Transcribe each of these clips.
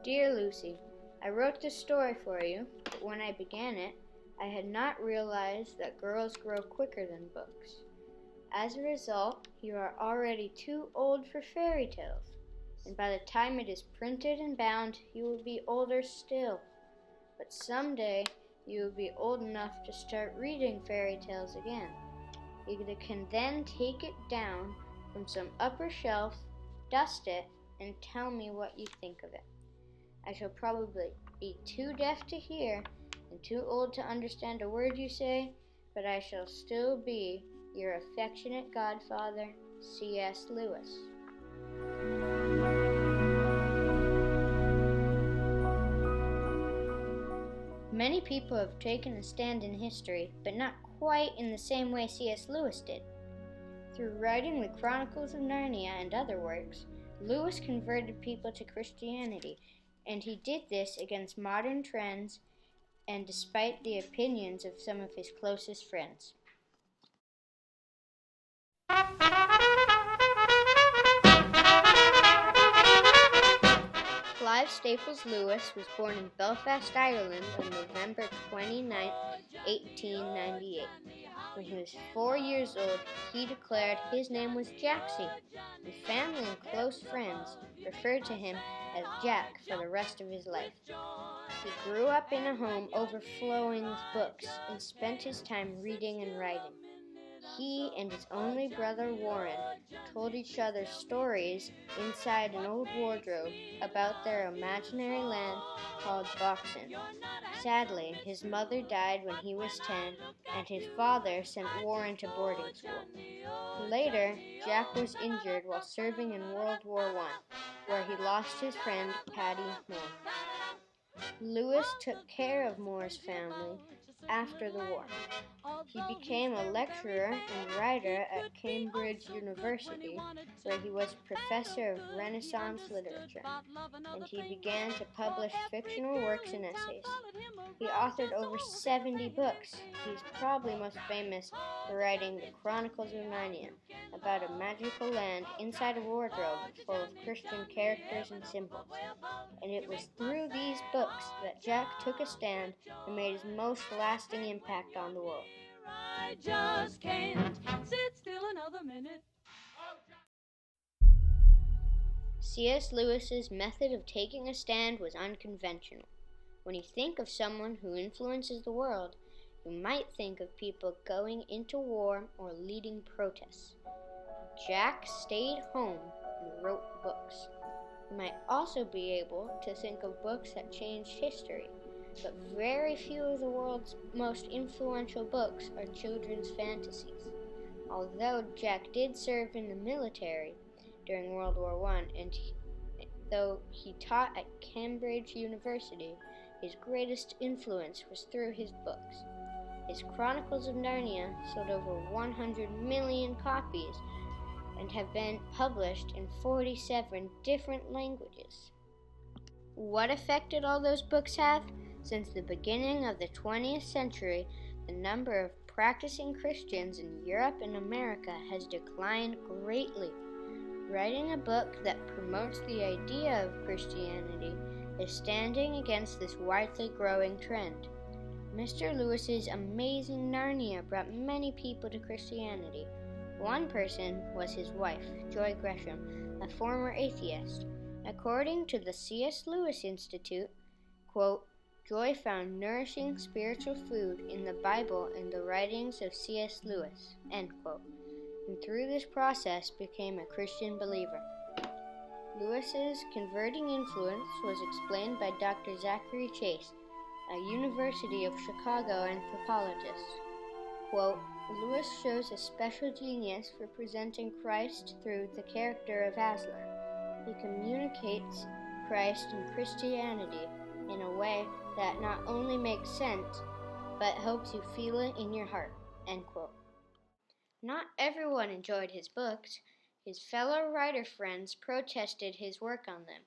Dear Lucy, I wrote this story for you, but when I began it, I had not realized that girls grow quicker than books. As a result, you are already too old for fairy tales, and by the time it is printed and bound, you will be older still. But someday, you will be old enough to start reading fairy tales again. You can then take it down from some upper shelf, dust it, and tell me what you think of it. I shall probably be too deaf to hear and too old to understand a word you say, but I shall still be your affectionate godfather, C.S. Lewis. Many people have taken a stand in history, but not quite in the same way C.S. Lewis did. Through writing the Chronicles of Narnia and other works, Lewis converted people to Christianity, and he did this against modern trends and despite the opinions of some of his closest friends. Clive Staples Lewis was born in Belfast, Ireland on November 29, 1898. When he was 4 years old, he declared his name was Jaxie, and family and close friends referred to him as Jack for the rest of his life. He grew up in a home overflowing with books and spent his time reading and writing. He and his only brother Warren told each other stories inside an old wardrobe about their imaginary land called Boxen. Sadly, his mother died when he was 10, and his father sent Warren to boarding school. Later, Jack was injured while serving in World War I, where he lost his friend Paddy Moore. Lewis took care of Moore's family after the war. He became a lecturer and writer at Cambridge University, where he was professor of Renaissance literature, and he began to publish fictional works and essays. He authored over 70 books. He's probably most famous for writing the Chronicles of Narnia, about a magical land inside a wardrobe full of Christian characters and symbols. And it was through these books that Jack took a stand and made his most lasting impact on the world. I just can't sit still another minute. C.S. Lewis's method of taking a stand was unconventional. When you think of someone who influences the world, you might think of people going into war or leading protests. Jack stayed home and wrote books. You might also be able to think of books that changed history, but very few of the world's most influential books are children's fantasies. Although Jack did serve in the military during World War I, and though he taught at Cambridge University, his greatest influence was through his books. His Chronicles of Narnia sold over 100 million copies and have been published in 47 different languages. What effect did all those books have? Since the beginning of the 20th century, the number of practicing Christians in Europe and America has declined greatly. Writing a book that promotes the idea of Christianity is standing against this widely growing trend. Mr. Lewis's amazing Narnia brought many people to Christianity. One person was his wife, Joy Gresham, a former atheist. According to the C.S. Lewis Institute, quote, Joy found nourishing spiritual food in the Bible and the writings of C.S. Lewis, end quote, and through this process became a Christian believer. Lewis's converting influence was explained by Dr. Zachary Chase, a University of Chicago anthropologist. Quote, Lewis shows a special genius for presenting Christ through the character of Aslan. He communicates Christ and Christianity in a way that not only makes sense, but helps you feel it in your heart, end quote. Not everyone enjoyed his books. His fellow writer friends protested his work on them.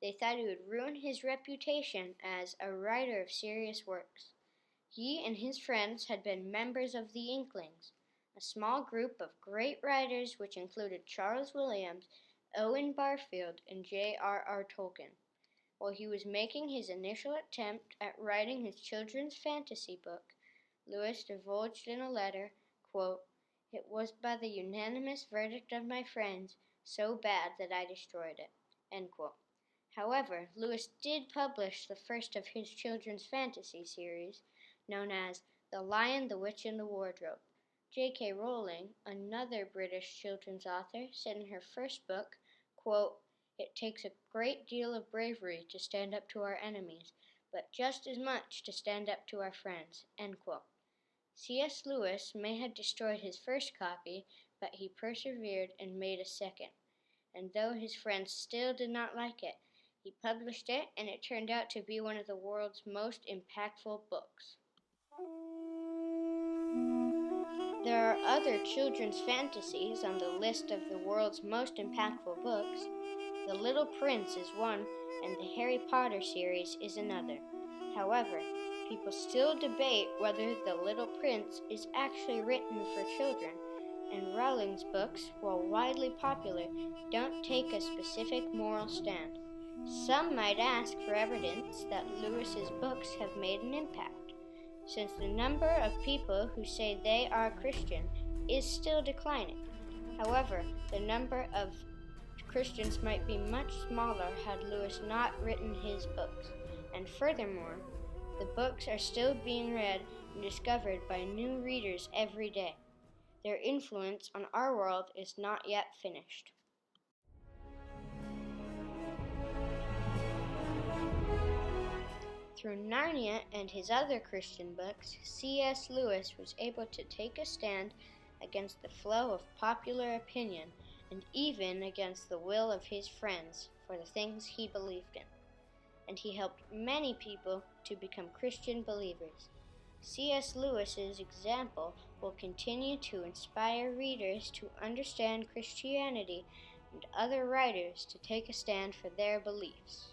They thought it would ruin his reputation as a writer of serious works. He and his friends had been members of the Inklings, a small group of great writers which included Charles Williams, Owen Barfield, and J.R.R. Tolkien. While he was making his initial attempt at writing his children's fantasy book, Lewis divulged in a letter, quote, "It was by the unanimous verdict of my friends so bad that I destroyed it." End quote. However, Lewis did publish the first of his children's fantasy series, known as The Lion, the Witch, and the Wardrobe. J.K. Rowling, another British children's author, said in her first book, quote, "It takes a great deal of bravery to stand up to our enemies, but just as much to stand up to our friends." End quote. C.S. Lewis may have destroyed his first copy, but he persevered and made a second. And though his friends still did not like it, he published it, and it turned out to be one of the world's most impactful books. There are other children's fantasies on the list of the world's most impactful books. The Little Prince is one, and the Harry Potter series is another. However, people still debate whether The Little Prince is actually written for children, and Rowling's books, while widely popular, don't take a specific moral stand. Some might ask for evidence that Lewis's books have made an impact, since the number of people who say they are Christian is still declining. However, the number of Christians might be much smaller had Lewis not written his books, and furthermore, the books are still being read and discovered by new readers every day. Their influence on our world is not yet finished. Through Narnia and his other Christian books, C.S. Lewis was able to take a stand against the flow of popular opinion and even against the will of his friends for the things he believed in. And he helped many people to become Christian believers. C.S. Lewis's example will continue to inspire readers to understand Christianity and other writers to take a stand for their beliefs.